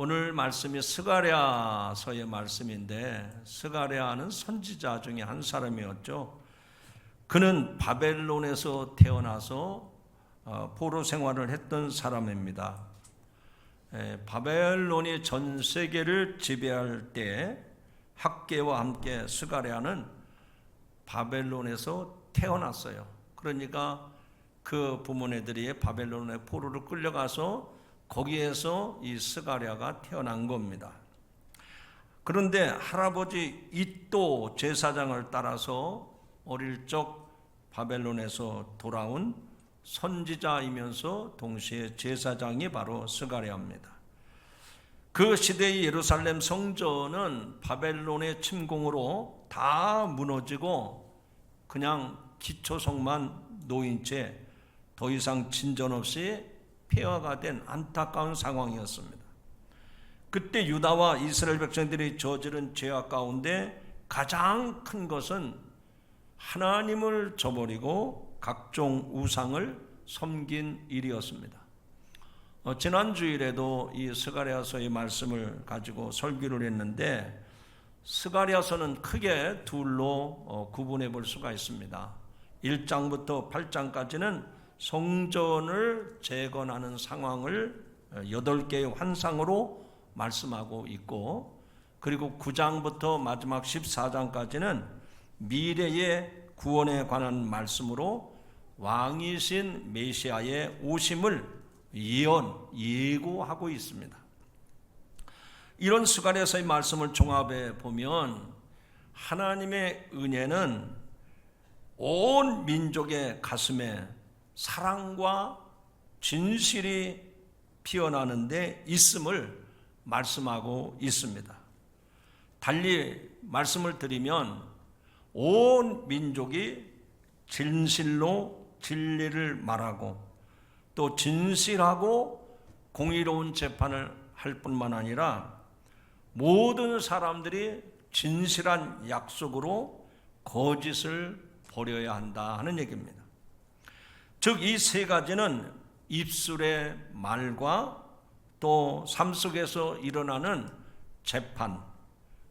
오늘 말씀이 스가랴서의 말씀인데, 스가랴는 선지자 중에 한 사람이었죠. 그는 바벨론에서 태어나서 포로 생활을 했던 사람입니다. 바벨론이 전 세계를 지배할 때 학개와 함께 스가랴는 바벨론에서 태어났어요. 그러니까 그 부모네들이 바벨론의 포로를 끌려가서 거기에서 이 스가랴가 태어난 겁니다. 그런데 할아버지 잇도 제사장을 따라서 어릴 적 바벨론에서 돌아온 선지자이면서 동시에 제사장이 바로 스가랴입니다. 그 시대의 예루살렘 성전은 바벨론의 침공으로 다 무너지고 그냥 기초성만 놓인 채 더 이상 진전 없이 폐허가 된 안타까운 상황이었습니다. 그때 유다와 이스라엘 백성들이 저지른 죄악 가운데 가장 큰 것은 하나님을 저버리고 각종 우상을 섬긴 일이었습니다. 지난 주일에도 이 스가랴서의 말씀을 가지고 설교를 했는데, 스가랴서는 크게 둘로 구분해 볼 수가 있습니다. 1장부터 8장까지는 성전을 재건하는 상황을 8개의 환상으로 말씀하고 있고, 그리고 9장부터 마지막 14장까지는 미래의 구원에 관한 말씀으로 왕이신 메시아의 오심을 예고하고 있습니다. 이런 스가랴서의 말씀을 종합해 보면 하나님의 은혜는 온 민족의 가슴에 사랑과 진실이 피어나는 데 있음을 말씀하고 있습니다. 달리 말씀을 드리면 온 민족이 진실로 진리를 말하고 또 진실하고 공의로운 재판을 할 뿐만 아니라 모든 사람들이 진실한 약속으로 거짓을 버려야 한다 하는 얘기입니다. 즉, 이 세 가지는 입술의 말과 또 삶 속에서 일어나는 재판,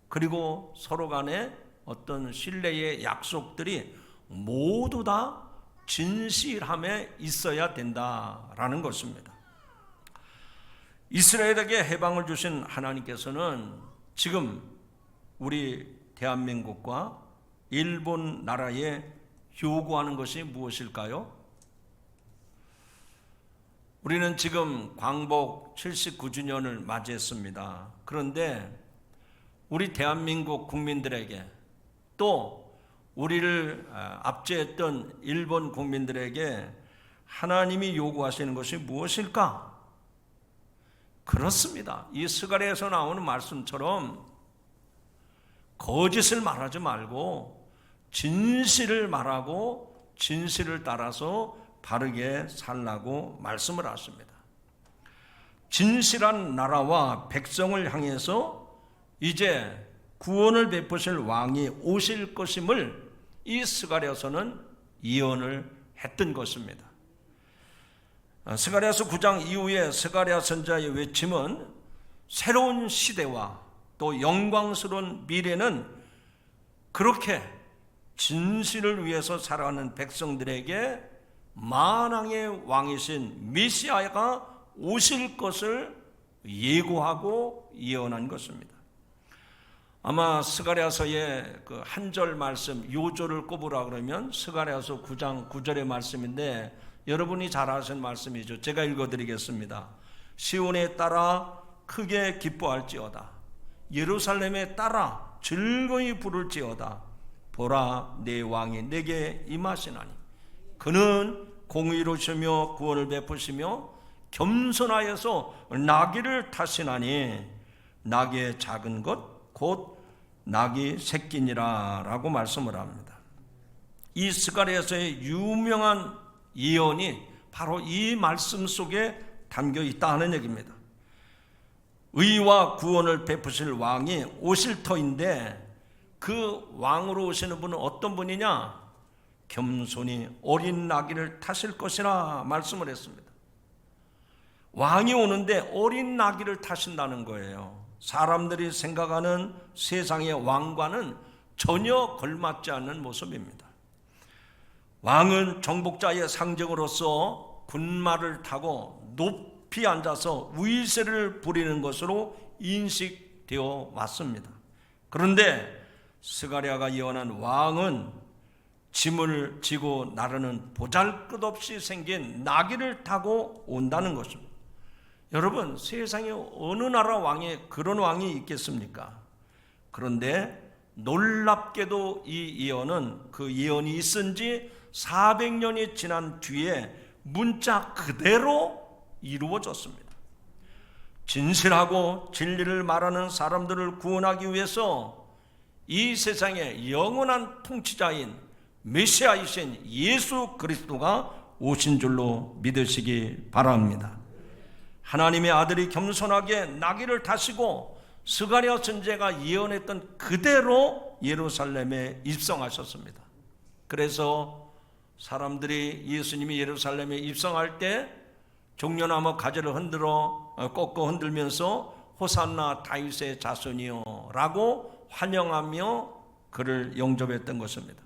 그리고 서로 간의 어떤 신뢰의 약속들이 모두 다 진실함에 있어야 된다라는 것입니다. 이스라엘에게 해방을 주신 하나님께서는 지금 우리 대한민국과 일본 나라에 요구하는 것이 무엇일까요? 우리는 지금 광복 79주년을 맞이했습니다. 그런데 우리 대한민국 국민들에게 또 우리를 압제했던 일본 국민들에게 하나님이 요구하시는 것이 무엇일까? 그렇습니다. 이 스가랴에서 나오는 말씀처럼 거짓을 말하지 말고 진실을 말하고 진실을 따라서 바르게 살라고 말씀을 하십니다. 진실한 나라와 백성을 향해서 이제 구원을 베푸실 왕이 오실 것임을 이 스가랴서는 예언을 했던 것입니다. 스가랴서 9장 이후에 스가랴 선지자의 외침은 새로운 시대와 또 영광스러운 미래는 그렇게 진실을 위해서 살아가는 백성들에게 만왕의 왕이신 메시아가 오실 것을 예고하고 예언한 것입니다. 아마 스가랴서의 그 한 절 말씀, 요절을 꼽으라 그러면 스가랴서 9장 9절의 말씀인데, 여러분이 잘 아시는 말씀이죠. 제가 읽어드리겠습니다. 시온에 따라 크게 기뻐할지어다. 예루살렘에 따라 즐거이 부를지어다. 보라, 내 왕이 내게 임하시나니 그는 공의로시며 구원을 베푸시며 겸손하여서 나귀를 타시나니 나귀의 작은 것 곧 나귀 새끼니라 라고 말씀을 합니다. 이 스가랴서의 유명한 예언이 바로 이 말씀 속에 담겨 있다 하는 얘기입니다. 의와 구원을 베푸실 왕이 오실 터인데, 그 왕으로 오시는 분은 어떤 분이냐? 겸손히 어린 나귀를 타실 것이라 말씀을 했습니다. 왕이 오는데 어린 나귀를 타신다는 거예요. 사람들이 생각하는 세상의 왕과는 전혀 걸맞지 않는 모습입니다. 왕은 정복자의 상징으로서 군마를 타고 높이 앉아서 위세를 부리는 것으로 인식되어 왔습니다. 그런데 스가랴가 예언한 왕은 짐을 지고 나르는 보잘것없이 생긴 나귀를 타고 온다는 것입니다. 여러분, 세상에 어느 나라 왕에 그런 왕이 있겠습니까? 그런데 놀랍게도 이 예언은 그 예언이 있은 지 400년이 지난 뒤에 문자 그대로 이루어졌습니다. 진실하고 진리를 말하는 사람들을 구원하기 위해서 이 세상의 영원한 통치자인 메시아이신 예수 그리스도가 오신 줄로 믿으시기 바랍니다. 하나님의 아들이 겸손하게 나귀를 타시고 스가랴 선지자가 예언했던 그대로 예루살렘에 입성하셨습니다. 그래서 사람들이 예수님이 예루살렘에 입성할 때 종려나무 가지를 꺾어 흔들면서 호산나 다윗의 자손이요 라고 환영하며 그를 영접했던 것입니다.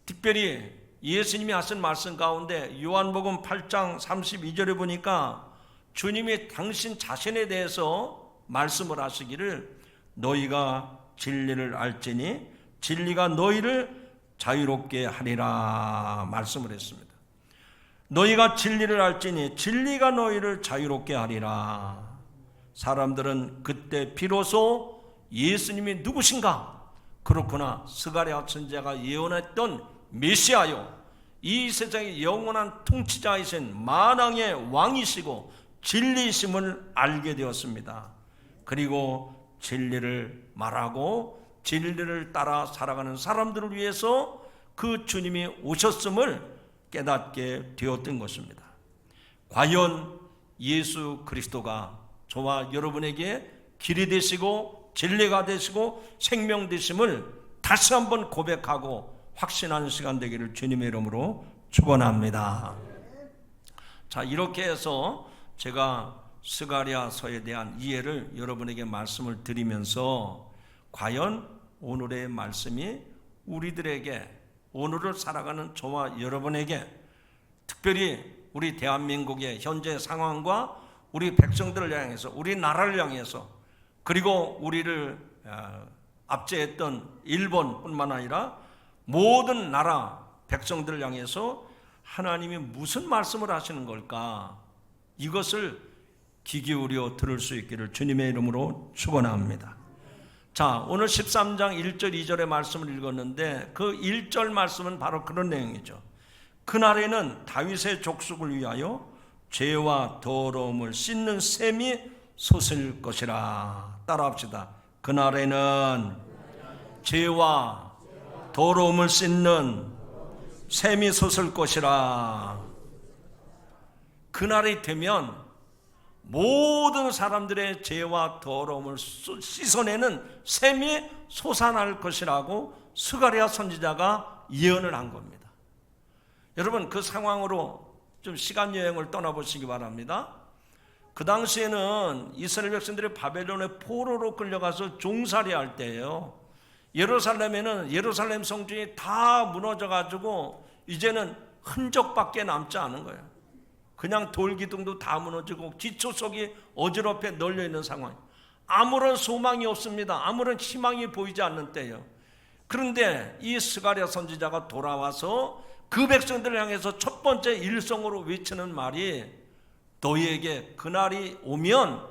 특별히 예수님이 하신 말씀 가운데 요한복음 8장 32절에 보니까 주님이 당신 자신에 대해서 말씀을 하시기를 너희가 진리를 알지니 진리가 너희를 자유롭게 하리라 말씀을 했습니다. 너희가 진리를 알지니 진리가 너희를 자유롭게 하리라. 사람들은 그때 비로소 예수님이 누구신가? 그렇구나, 스가랴 선지자가 예언했던 메시아요, 이 세상의 영원한 통치자이신 만왕의 왕이시고 진리이심을 알게 되었습니다. 그리고 진리를 말하고 진리를 따라 살아가는 사람들을 위해서 그 주님이 오셨음을 깨닫게 되었던 것입니다. 과연 예수 그리스도가 저와 여러분에게 길이 되시고 진리가 되시고 생명 되심을 다시 한번 고백하고 확신하는 시간 되기를 주님의 이름으로 축원합니다. 자, 이렇게 해서 제가 스가랴서에 대한 이해를 여러분에게 말씀을 드리면서 과연 오늘의 말씀이 우리들에게, 오늘을 살아가는 저와 여러분에게, 특별히 우리 대한민국의 현재 상황과 우리 백성들을 향해서, 우리 나라를 향해서, 그리고 우리를 압제했던 일본뿐만 아니라 모든 나라 백성들을 향해서 하나님이 무슨 말씀을 하시는 걸까? 이것을 귀 기울여 들을 수 있기를 주님의 이름으로 축원합니다. 자, 오늘 13장 1절 2절의 말씀을 읽었는데 그 1절 말씀은 바로 그런 내용이죠. 그날에는 다윗의 족속을 위하여 죄와 더러움을 씻는 샘이 솟을 것이라. 따라합시다. 그날에는 죄와 더러움을 씻는 샘이 솟을 것이라. 그날이 되면 모든 사람들의 죄와 더러움을 씻어내는 샘이 솟아날 것이라고 스가랴 선지자가 예언을 한 겁니다. 여러분, 그 상황으로 좀 시간 여행을 떠나보시기 바랍니다. 그 당시에는 이스라엘 백성들이 바벨론의 포로로 끌려가서 종살이 할 때예요. 예루살렘에는 예루살렘 성중이 다 무너져가지고 이제는 흔적밖에 남지 않은 거예요. 그냥 돌기둥도 다 무너지고 기초 속이 어지럽게 널려있는 상황, 아무런 소망이 없습니다. 아무런 희망이 보이지 않는 때예요. 그런데 이 스가랴 선지자가 돌아와서 그 백성들을 향해서 첫 번째 일성으로 외치는 말이 너희에게 그날이 오면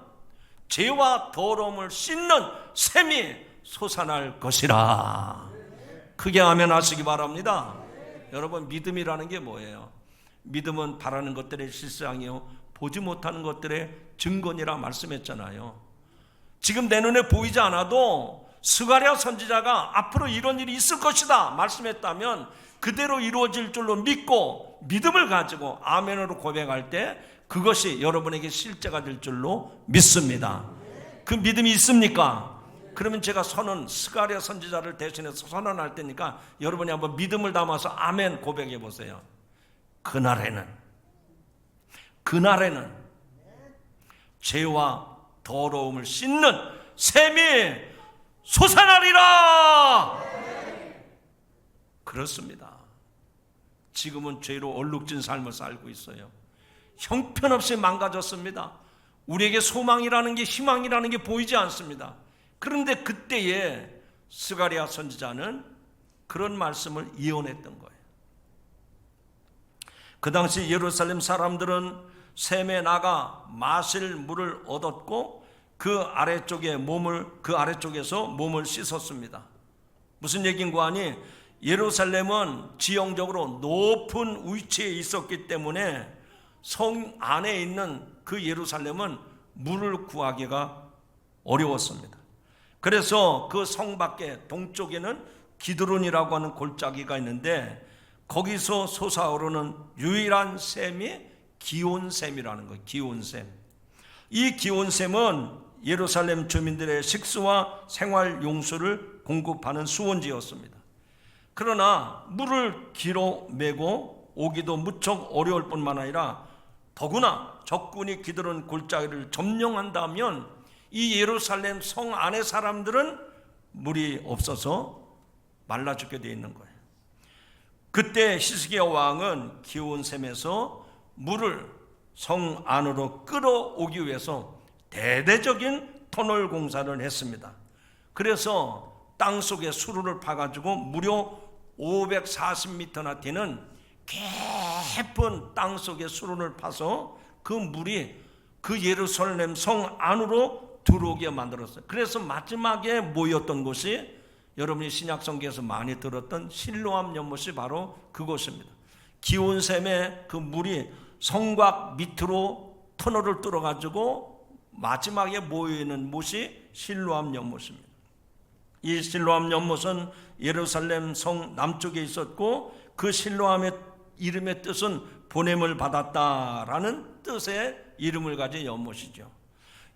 죄와 더러움을 씻는 샘이 솟아날 것이라. 크게 아멘 하시기 바랍니다. 여러분, 믿음이라는 게 뭐예요? 믿음은 바라는 것들의 실상이요 보지 못하는 것들의 증거니라 말씀했잖아요. 지금 내 눈에 보이지 않아도 스가랴 선지자가 앞으로 이런 일이 있을 것이다 말씀했다면 그대로 이루어질 줄로 믿고 믿음을 가지고 아멘으로 고백할 때 그것이 여러분에게 실제가 될 줄로 믿습니다. 그 믿음이 있습니까? 그러면 제가 스가랴 선지자를 대신해서 선언할 테니까 여러분이 한번 믿음을 담아서 아멘 고백해 보세요. 그날에는 죄와 더러움을 씻는 샘이 솟아나리라. 그렇습니다. 지금은 죄로 얼룩진 삶을 살고 있어요. 형편없이 망가졌습니다. 우리에게 소망이라는 게, 희망이라는 게 보이지 않습니다. 그런데 그때에 스가랴 선지자는 그런 말씀을 예언했던 거예요. 그 당시 예루살렘 사람들은 샘에 나가 마실 물을 얻었고 그 아래쪽에서 몸을 씻었습니다. 무슨 얘기인가 하니 예루살렘은 지형적으로 높은 위치에 있었기 때문에 성 안에 있는 그 예루살렘은 물을 구하기가 어려웠습니다. 그래서 그 성 밖에 동쪽에는 기드론이라고 하는 골짜기가 있는데 거기서 솟아오르는 유일한 샘이 기온샘이라는 거예요. 기온샘. 이 기온샘은 예루살렘 주민들의 식수와 생활 용수를 공급하는 수원지였습니다. 그러나 물을 기로 메고 오기도 무척 어려울 뿐만 아니라 더구나 적군이 기드론 골짜기를 점령한다면 이 예루살렘 성 안의 사람들은 물이 없어서 말라 죽게 되어 있는 거예요. 그때 히스기야 왕은 기온샘에서 물을 성 안으로 끌어오기 위해서 대대적인 터널 공사를 했습니다. 그래서 땅속에 수로를 파가지고 무려 540m나 되는 깊은 땅속에 수로를 파서 그 물이 그 예루살렘 성 안으로 들어오게 만들었어요. 그래서 마지막에 모였던 곳이 여러분이 신약성경에서 많이 들었던 실로암 연못이 바로 그곳입니다. 기온샘에 그 물이 성곽 밑으로 터널을 뚫어가지고 마지막에 모여있는 못이 실로암 연못입니다. 이 실로암 연못은 예루살렘 성 남쪽에 있었고 그 실로암의 이름의 뜻은 보냄을 받았다라는 뜻의 이름을 가진 연못이죠.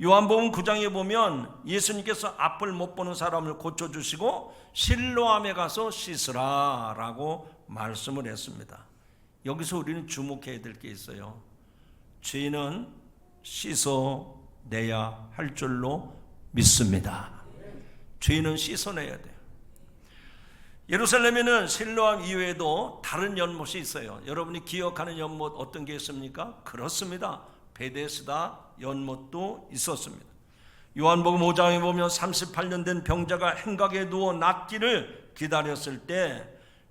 요한복음 9장에 보면 예수님께서 앞을 못 보는 사람을 고쳐주시고 실로암에 가서 씻으라 라고 말씀을 했습니다. 여기서 우리는 주목해야 될 게 있어요. 죄는 씻어내야 할 줄로 믿습니다. 죄는 씻어내야 돼요. 예루살렘에는 실로암 이외에도 다른 연못이 있어요. 여러분이 기억하는 연못 어떤 게 있습니까? 그렇습니다. 베데스다 연못도 있었습니다. 요한복음 5장에 보면 38년 된 병자가 행각에 누워 낫기를 기다렸을 때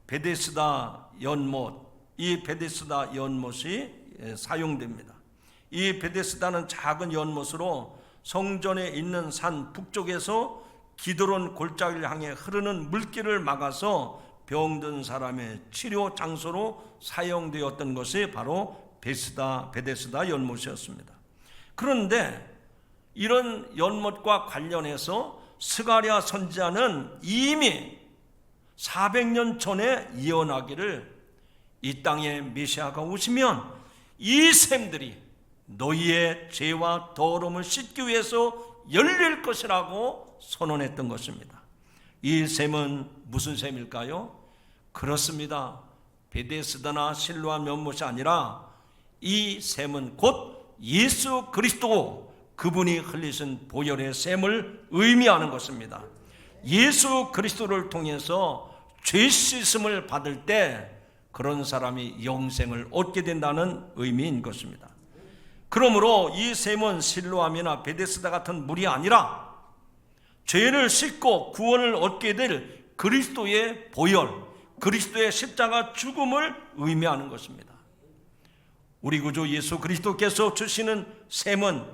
베데스다 연못, 이 베데스다 연못이 사용됩니다. 이 베데스다는 작은 연못으로 성전에 있는 산 북쪽에서 기드론 골짜기를 향해 흐르는 물길을 막아서 병든 사람의 치료 장소로 사용되었던 것이 바로 베데스다 연못이었습니다. 그런데 이런 연못과 관련해서 스가랴 선지자는 이미 400년 전에 예언하기를 이 땅에 메시아가 오시면 이 샘들이 너희의 죄와 더러움을 씻기 위해서 열릴 것이라고 선언했던 것입니다. 이 샘은 무슨 샘일까요? 그렇습니다. 베데스다나 실로암 연못이 아니라 이 샘은 곧 예수 그리스도 그분이 흘리신 보혈의 샘을 의미하는 것입니다. 예수 그리스도를 통해서 죄 씻음을 받을 때 그런 사람이 영생을 얻게 된다는 의미인 것입니다. 그러므로 이 샘은 실로암이나 베데스다 같은 물이 아니라 죄를 씻고 구원을 얻게 될 그리스도의 보혈, 그리스도의 십자가 죽음을 의미하는 것입니다. 우리 구주 예수 그리스도께서 주시는 샘은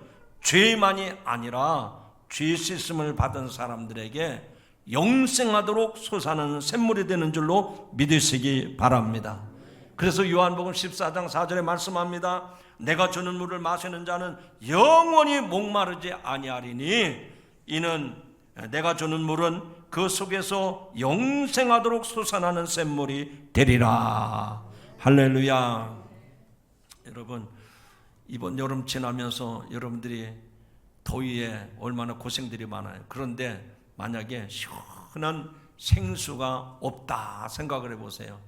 죄만이 아니라 죄 씻음을 받은 사람들에게 영생하도록 솟아나는 샘물이 되는 줄로 믿으시기 바랍니다. 그래서 요한복음 14장 4절에 말씀합니다. 내가 주는 물을 마시는 자는 영원히 목마르지 아니하리니 이는 내가 주는 물은 그 속에서 영생하도록 솟아나는 샘물이 되리라. 할렐루야. 여러분, 이번 여름 지나면서 여러분들이 더위에 얼마나 고생들이 많아요. 그런데 만약에 시원한 생수가 없다 생각을 해보세요.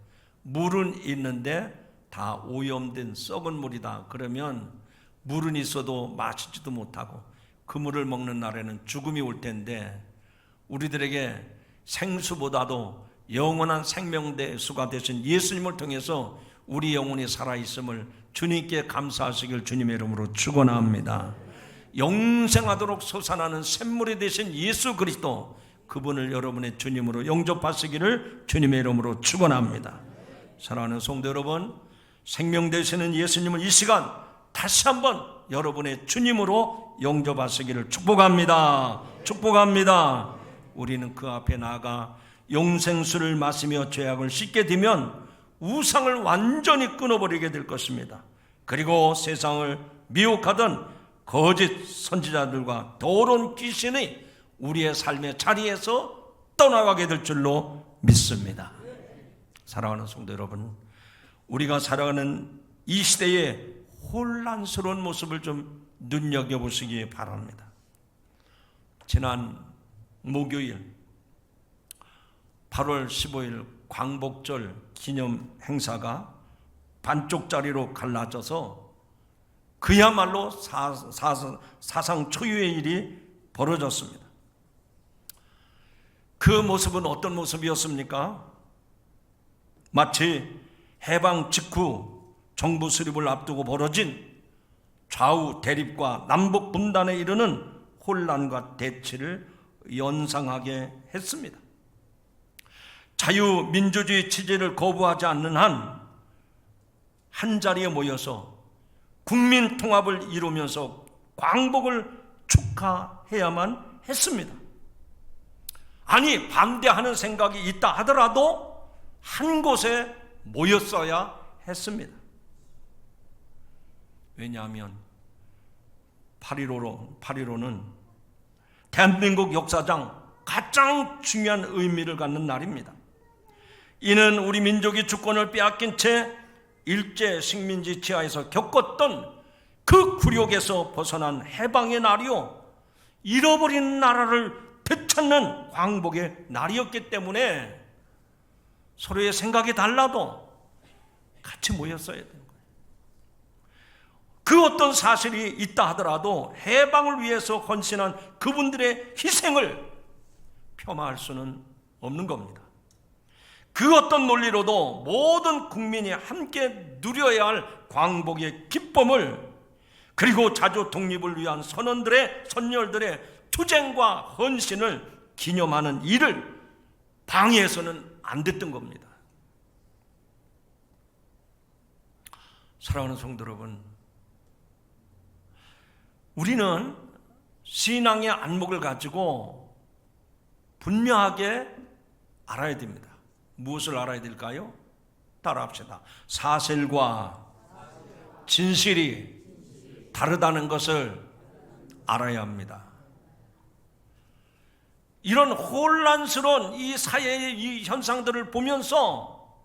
물은 있는데 다 오염된 썩은 물이다. 그러면 물은 있어도 마시지도 못하고 그 물을 먹는 날에는 죽음이 올 텐데, 우리들에게 생수보다도 영원한 생명대수가 되신 예수님을 통해서 우리 영혼이 살아있음을 주님께 감사하시길 주님의 이름으로 축원합니다. 영생하도록 솟아나는 샘물이 되신 예수 그리스도, 그분을 여러분의 주님으로 영접하시기를 주님의 이름으로 축원합니다. 사랑하는 성도 여러분, 생명 되시는 예수님을 이 시간 다시 한번 여러분의 주님으로 영접하시기를 축복합니다. 축복합니다. 우리는 그 앞에 나아가 영생수를 마시며 죄악을 씻게 되면 우상을 완전히 끊어버리게 될 것입니다. 그리고 세상을 미혹하던 거짓 선지자들과 더러운 귀신이 우리의 삶의 자리에서 떠나가게 될 줄로 믿습니다. 사랑하는 성도 여러분, 우리가 살아가는 이 시대의 혼란스러운 모습을 좀 눈여겨보시기 바랍니다. 지난 목요일 8월 15일 광복절 기념 행사가 반쪽짜리로 갈라져서 그야말로 사상 초유의 일이 벌어졌습니다. 그 모습은 어떤 모습이었습니까? 마치 해방 직후 정부 수립을 앞두고 벌어진 좌우 대립과 남북 분단에 이르는 혼란과 대치를 연상하게 했습니다. 자유민주주의 취지를 거부하지 않는 한 자리에 모여서 국민 통합을 이루면서 광복을 축하해야만 했습니다. 아니, 반대하는 생각이 있다 하더라도 한 곳에 모였어야 했습니다. 왜냐하면 8.15는 대한민국 역사상 가장 중요한 의미를 갖는 날입니다. 이는 우리 민족이 주권을 빼앗긴 채 일제 식민지 지하에서 겪었던 그 굴욕에서 벗어난 해방의 날이요, 잃어버린 나라를 되찾는 광복의 날이었기 때문에 서로의 생각이 달라도 같이 모였어야 되는 거예요. 그 어떤 사실이 있다 하더라도 해방을 위해서 헌신한 그분들의 희생을 폄하할 수는 없는 겁니다. 그 어떤 논리로도 모든 국민이 함께 누려야 할 광복의 기쁨을, 그리고 자주 독립을 위한 선열들의 투쟁과 헌신을 기념하는 일을 방해해서는 안 됐던 겁니다. 사랑하는 성도 여러분, 우리는 신앙의 안목을 가지고 분명하게 알아야 됩니다. 무엇을 알아야 될까요? 따라합시다. 사실과 진실이 다르다는 것을 알아야 합니다. 이런 혼란스러운 이 사회의 이 현상들을 보면서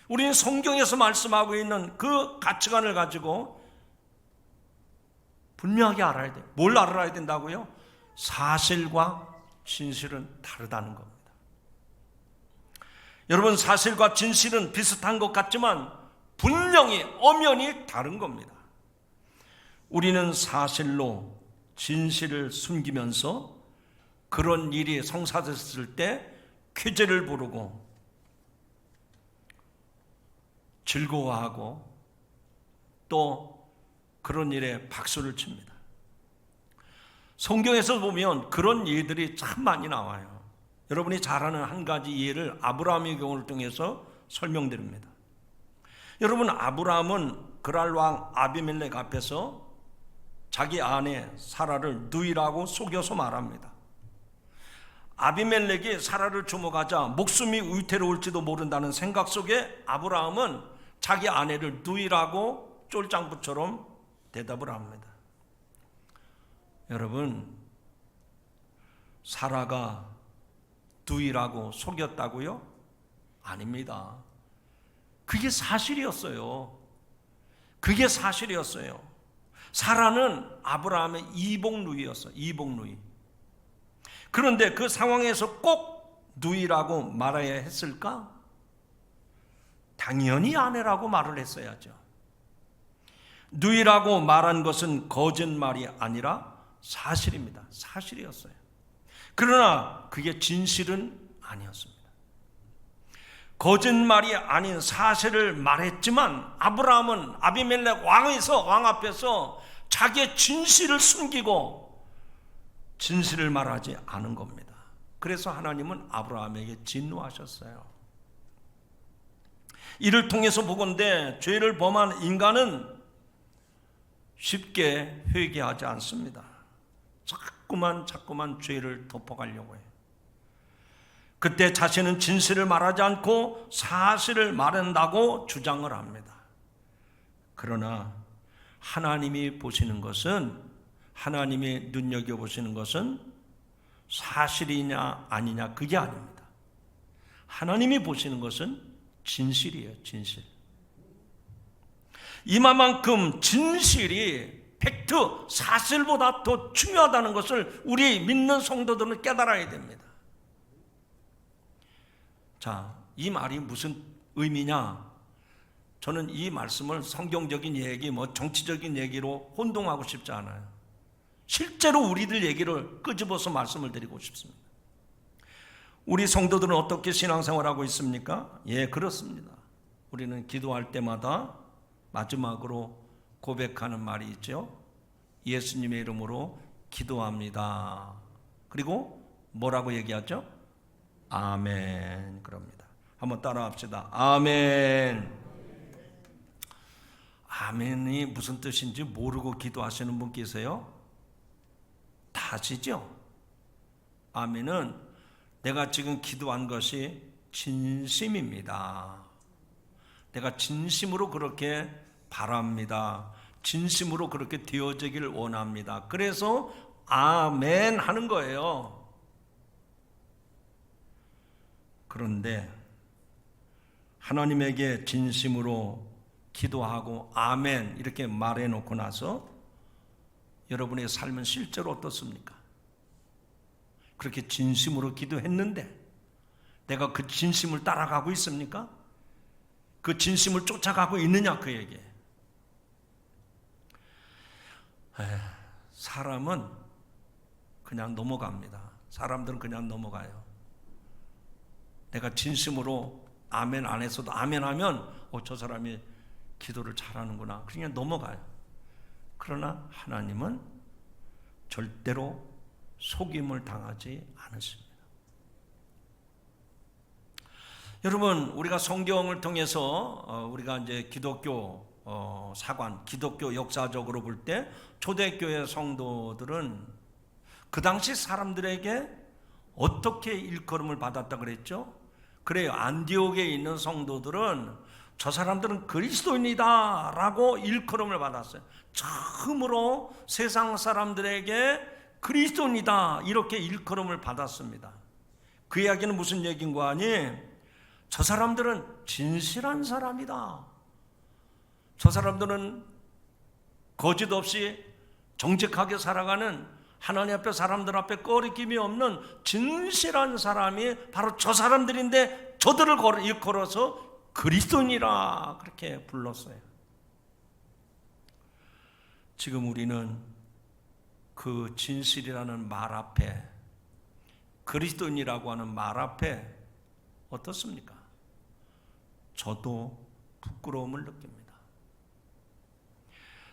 우리는 성경에서 말씀하고 있는 그 가치관을 가지고 분명하게 알아야 돼요. 뭘 알아야 된다고요? 사실과 진실은 다르다는 겁니다. 여러분, 사실과 진실은 비슷한 것 같지만 분명히 엄연히 다른 겁니다. 우리는 사실로 진실을 숨기면서 그런 일이 성사됐을 때 쾌재를 부르고 즐거워하고 또 그런 일에 박수를 칩니다. 성경에서 보면 그런 예들이 참 많이 나와요. 여러분이 잘 아는 한 가지 예를 아브라함의 경우를 통해서 설명드립니다. 여러분, 아브라함은 그랄 왕 아비멜렉 앞에서 자기 아내 사라를 누이라고 속여서 말합니다. 아비멜렉이 사라를 주목하자 목숨이 위태로울지도 모른다는 생각 속에 아브라함은 자기 아내를 누이라고 쫄장부처럼 대답을 합니다. 여러분, 사라가 누이라고 속였다고요? 아닙니다. 그게 사실이었어요. 그게 사실이었어요. 사라는 아브라함의 이복 누이였어요. 이복 누이. 그런데 그 상황에서 꼭 누이라고 말해야 했을까? 당연히 아내라고 말을 했어야죠. 누이라고 말한 것은 거짓말이 아니라 사실입니다. 사실이었어요. 그러나 그게 진실은 아니었습니다. 거짓말이 아닌 사실을 말했지만 아브라함은 아비멜렉 왕 앞에서 자기의 진실을 숨기고 진실을 말하지 않은 겁니다. 그래서 하나님은 아브라함에게 진노하셨어요. 이를 통해서 보건대 죄를 범한 인간은 쉽게 회개하지 않습니다. 자꾸만 죄를 덮어가려고 해요. 그때 자신은 진실을 말하지 않고 사실을 말한다고 주장을 합니다. 그러나 하나님이 보시는 것은, 하나님이 눈여겨보시는 것은 사실이냐 아니냐 그게 아닙니다. 하나님이 보시는 것은 진실이에요. 진실. 이만큼 진실이 팩트, 사실보다 더 중요하다는 것을 우리 믿는 성도들은 깨달아야 됩니다. 자, 이 말이 무슨 의미냐? 저는 이 말씀을 성경적인 얘기, 정치적인 얘기로 혼동하고 싶지 않아요. 실제로 우리들 얘기를 끄집어서 말씀을 드리고 싶습니다. 우리 성도들은 어떻게 신앙생활하고 있습니까? 예, 그렇습니다. 우리는 기도할 때마다 마지막으로 고백하는 말이 있죠. 예수님의 이름으로 기도합니다. 그리고 뭐라고 얘기하죠? 아멘. 그럽니다. 한번 따라합시다. 아멘. 아멘이 무슨 뜻인지 모르고 기도하시는 분 계세요? 다 아시죠? 아멘은 내가 지금 기도한 것이 진심입니다. 내가 진심으로 그렇게 바랍니다. 진심으로 그렇게 되어지기를 원합니다. 그래서 아멘 하는 거예요. 그런데 하나님에게 진심으로 기도하고 아멘 이렇게 말해놓고 나서 여러분의 삶은 실제로 어떻습니까? 그렇게 진심으로 기도했는데 내가 그 진심을 따라가고 있습니까? 그 진심을 쫓아가고 있느냐 그 얘기예요. 사람은 그냥 넘어갑니다. 사람들은 그냥 넘어가요. 내가 진심으로 아멘 안 했어도 아멘 하면 저 사람이 기도를 잘하는구나 그냥 넘어가요. 그러나 하나님은 절대로 속임을 당하지 않으십니다. 여러분, 우리가 성경을 통해서 우리가 이제 기독교 사관, 기독교 역사적으로 볼 때 초대교회 성도들은 그 당시 사람들에게 어떻게 일컬음을 받았다 그랬죠? 그래요. 안디옥에 있는 성도들은 저 사람들은 그리스도인이다 라고 일컬음을 받았어요. 처음으로 세상 사람들에게 그리스도인이다 이렇게 일컬음을 받았습니다. 그 이야기는 무슨 얘기인가 하니 저 사람들은 진실한 사람이다. 저 사람들은 거짓 없이 정직하게 살아가는 하나님 앞에 사람들 앞에 꺼리낌이 없는 진실한 사람이 바로 저 사람들인데 저들을 일컬어서 그리스도인이라 그렇게 불렀어요. 지금 우리는 그 진실이라는 말 앞에 그리스도인이라고 하는 말 앞에 어떻습니까? 저도 부끄러움을 느낍니다.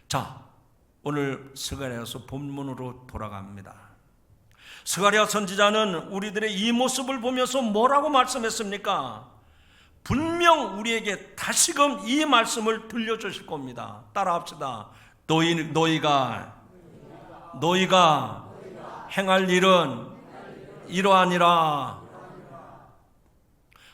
자, 오늘 스가랴서 본문으로 돌아갑니다. 스가랴 선지자는 우리들의 이 모습을 보면서 뭐라고 말씀했습니까? 분명 우리에게 다시금 이 말씀을 들려주실 겁니다. 따라합시다. 너희가 행할 일은 이러하니라.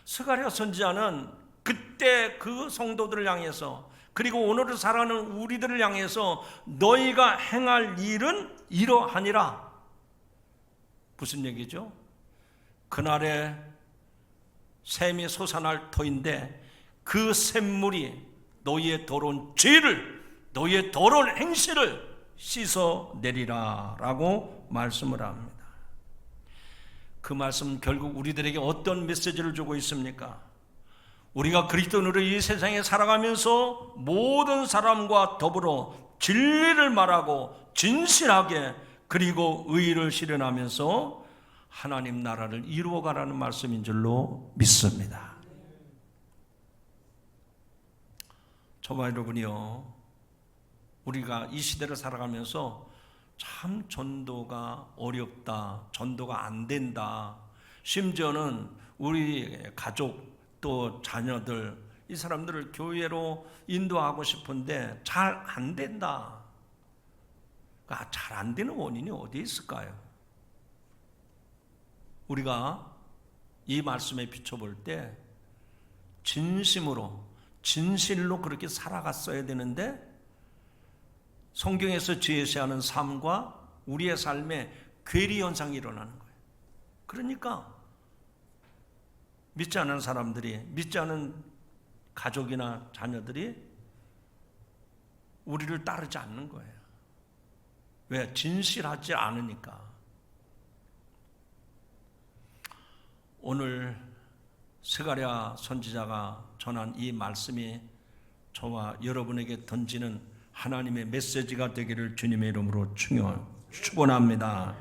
스가랴 선지자는 그때 그 성도들을 향해서 그리고 오늘을 살아가는 우리들을 향해서 너희가 행할 일은 이러하니라. 무슨 얘기죠? 그날에 샘이 솟아날 터인데 그 샘물이 너희의 더러운 죄를, 너희의 더러운 행실을 씻어내리라 라고 말씀을 합니다. 그 말씀은 결국 우리들에게 어떤 메시지를 주고 있습니까? 우리가 그리스도인으로 이 세상에 살아가면서 모든 사람과 더불어 진리를 말하고 진실하게 그리고 의의를 실현하면서 하나님 나라를 이루어가라는 말씀인 줄로 믿습니다. 저와 여러분이요, 우리가 이 시대를 살아가면서 참 전도가 어렵다, 전도가 안 된다, 심지어는 우리 가족 또 자녀들, 이 사람들을 교회로 인도하고 싶은데 잘 안 된다. 잘 안 되는 원인이 어디에 있을까요? 우리가 이 말씀에 비춰볼 때 진심으로 진실로 그렇게 살아갔어야 되는데 성경에서 제시하는 삶과 우리의 삶에 괴리 현상이 일어나는 거예요. 그러니까 믿지 않는 사람들이, 믿지 않는 가족이나 자녀들이 우리를 따르지 않는 거예요. 왜? 진실하지 않으니까. 오늘 스가랴 선지자가 전한 이 말씀이 저와 여러분에게 던지는 하나님의 메시지가 되기를 주님의 이름으로 축원합니다.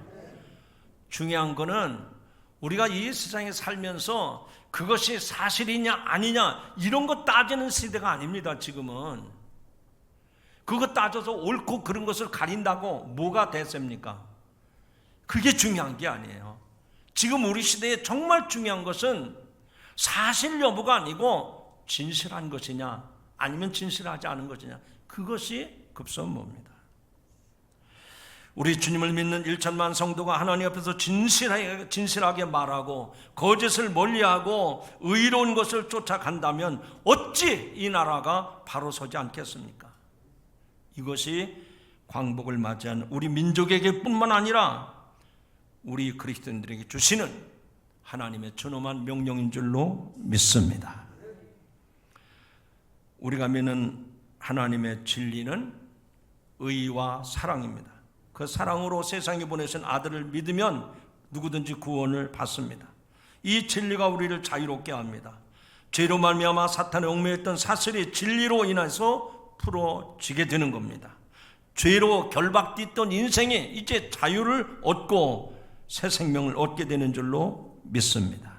중요한 거는 우리가 이 세상에 살면서 그것이 사실이냐 아니냐 이런 거 따지는 시대가 아닙니다. 지금은 그거 따져서 옳고 그런 것을 가린다고 뭐가 됐습니까? 그게 중요한 게 아니에요. 지금 우리 시대에 정말 중요한 것은 사실 여부가 아니고 진실한 것이냐 아니면 진실하지 않은 것이냐, 그것이 급선무입니다. 우리 주님을 믿는 1천만 성도가 하나님 앞에서 진실하게 말하고 거짓을 멀리하고 의로운 것을 쫓아간다면 어찌 이 나라가 바로 서지 않겠습니까? 이것이 광복을 맞이한 우리 민족에게 뿐만 아니라 우리 그리스도인들에게 주시는 하나님의 존엄한 명령인 줄로 믿습니다. 우리가 믿는 하나님의 진리는 의와 사랑입니다. 그 사랑으로 세상에 보내신 아들을 믿으면 누구든지 구원을 받습니다. 이 진리가 우리를 자유롭게 합니다. 죄로 말미암아 사탄에 얽매였던 사슬이 진리로 인해서 풀어지게 되는 겁니다. 죄로 결박됐던 인생이 이제 자유를 얻고 새 생명을 얻게 되는 줄로 믿습니다.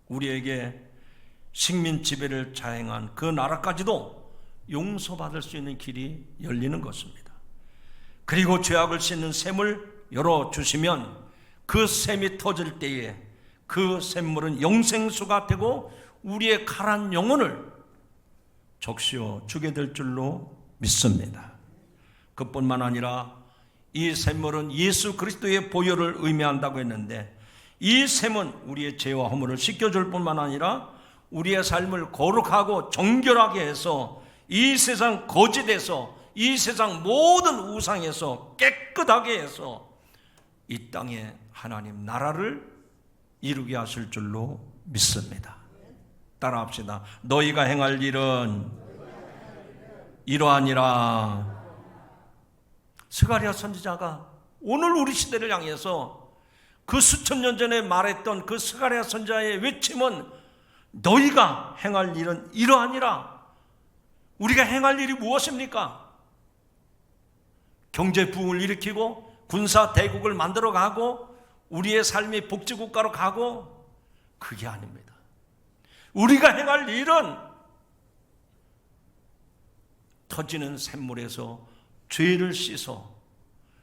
우리에게 식민 지배를 자행한 그 나라까지도 용서받을 수 있는 길이 열리는 것입니다. 그리고 죄악을 씻는 샘을 열어주시면 그 샘이 터질 때에 그 샘물은 영생수가 되고 우리의 가란 영혼을 적시어 주게 될 줄로 믿습니다. 그뿐만 아니라 이 샘물은 예수 그리스도의 보혈을 의미한다고 했는데 이 샘은 우리의 죄와 허물을 씻겨줄 뿐만 아니라 우리의 삶을 거룩하고 정결하게 해서 이 세상 거짓에서 이 세상 모든 우상에서 깨끗하게 해서 이 땅에 하나님 나라를 이루게 하실 줄로 믿습니다. 따라합시다. 너희가 행할 일은 이러하니라. 스가랴 선지자가 오늘 우리 시대를 향해서 그 수천 년 전에 말했던 그 스가랴 선지자의 외침은 너희가 행할 일은 이러하니라. 우리가 행할 일이 무엇입니까? 경제 부흥을 일으키고 군사 대국을 만들어 가고 우리의 삶이 복지국가로 가고, 그게 아닙니다. 우리가 행할 일은 터지는 샘물에서 죄를 씻어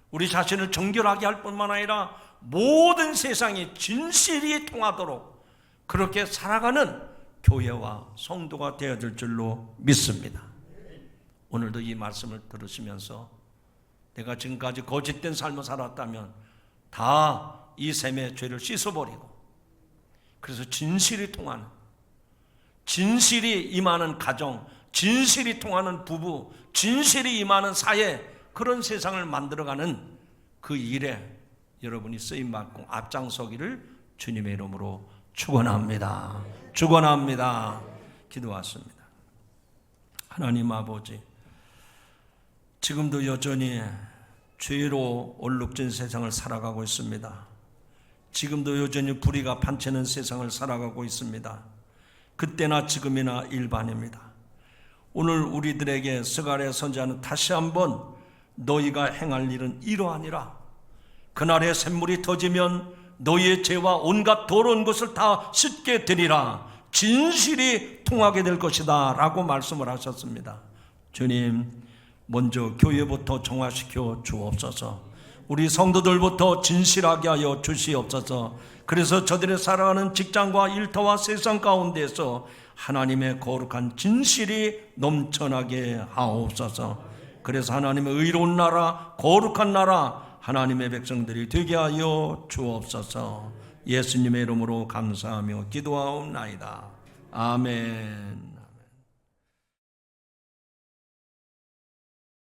우리 자신을 정결하게 할 뿐만 아니라 모든 세상이 진실이 통하도록 그렇게 살아가는 교회와 성도가 되어질 줄로 믿습니다. 오늘도 이 말씀을 들으시면서 내가 지금까지 거짓된 삶을 살았다면 다 이 샘의 죄를 씻어버리고, 그래서 진실이 통하는, 진실이 임하는 가정, 진실이 통하는 부부, 진실이 임하는 사회, 그런 세상을 만들어가는 그 일에 여러분이 쓰임받고 앞장서기를 주님의 이름으로 축원합니다. 축원합니다. 기도하십니다. 하나님 아버지, 지금도 여전히 죄로 얼룩진 세상을 살아가고 있습니다. 지금도 여전히 불의가 판치는 세상을 살아가고 있습니다. 그때나 지금이나 일반입니다. 오늘 우리들에게 스가랴 선지자는 다시 한번 너희가 행할 일은 이러하니라. 그날에 샘물이 터지면 너희의 죄와 온갖 더러운 것을 다 씻게 되리라. 진실이 통하게 될 것이다 라고 말씀을 하셨습니다. 주님, 먼저 교회부터 정화시켜 주옵소서. 우리 성도들부터 진실하게 하여 주시옵소서. 그래서 저들의 살아가는 직장과 일터와 세상 가운데서 하나님의 거룩한 진실이 넘쳐나게 하옵소서. 그래서 하나님의 의로운 나라, 거룩한 나라, 하나님의 백성들이 되게 하여 주옵소서. 예수님의 이름으로 감사하며 기도하옵나이다. 아멘.